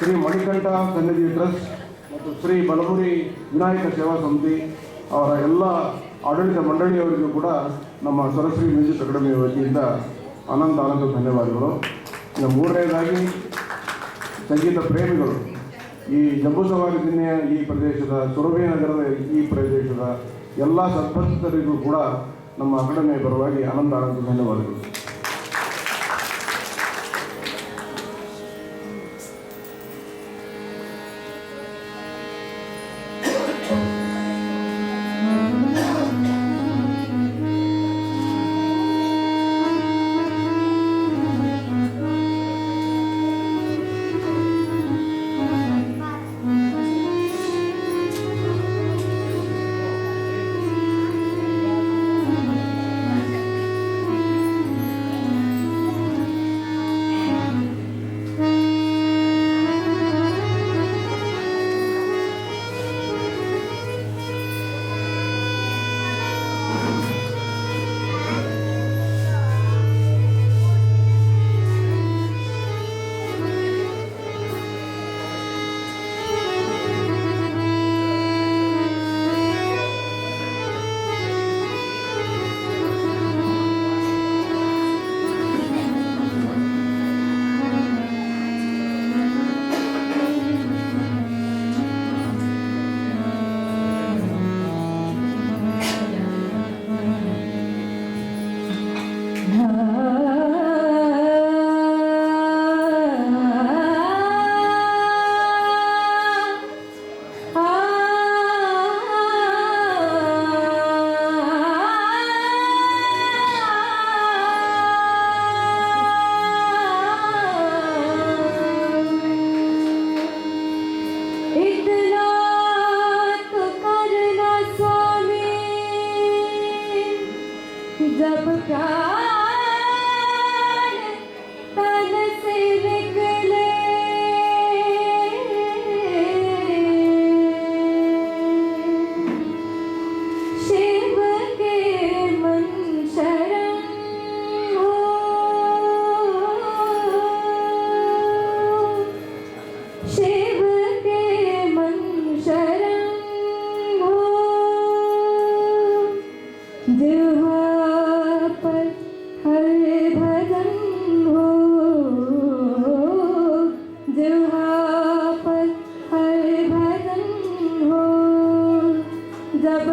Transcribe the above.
ಶ್ರೀ ಮಣಿಕಂಠ ಸನ್ನಿಧಿ ಟ್ರಸ್ಟ್ ಮತ್ತು ಶ್ರೀ ಬಲಮುರಿ ವಿನಾಯಕ ಸೇವಾ ಸಮಿತಿ ಅವರ ಎಲ್ಲ ಆಡಳಿತ ಮಂಡಳಿಯವರಿಗೂ ಕೂಡ ನಮ್ಮ ಸರಸ್ವತಿ ಮ್ಯೂಸಿಕ್ ಅಕಾಡೆಮಿ ವತಿಯಿಂದ ಅನಂತ ಧನ್ಯವಾದಗಳು. ಇನ್ನು ಮೂರನೇದಾಗಿ ಸಂಗೀತ ಪ್ರೇಮಿಗಳು, ಈ ಜಂಬೂಸವಾರಿ ಜಿಲ್ಲೆಯ ಈ ಪ್ರದೇಶದ ಸುರಭಿ ನಗರದ ಈ ಪ್ರದೇಶದ ಎಲ್ಲ ಸದಸ್ಯರಿಗೂ ಕೂಡ ನಮ್ಮ ಅಕಾಡೆಮಿಯ ಪರವಾಗಿ ಅನಂತ ಧನ್ಯವಾದಗಳು. जब प्राण तन से निकले शिव के मन शरण हो, शिव के मन शरण हो, जिह्वा पर हर भजन हो, जिह्वा पर हर भजन हो, जब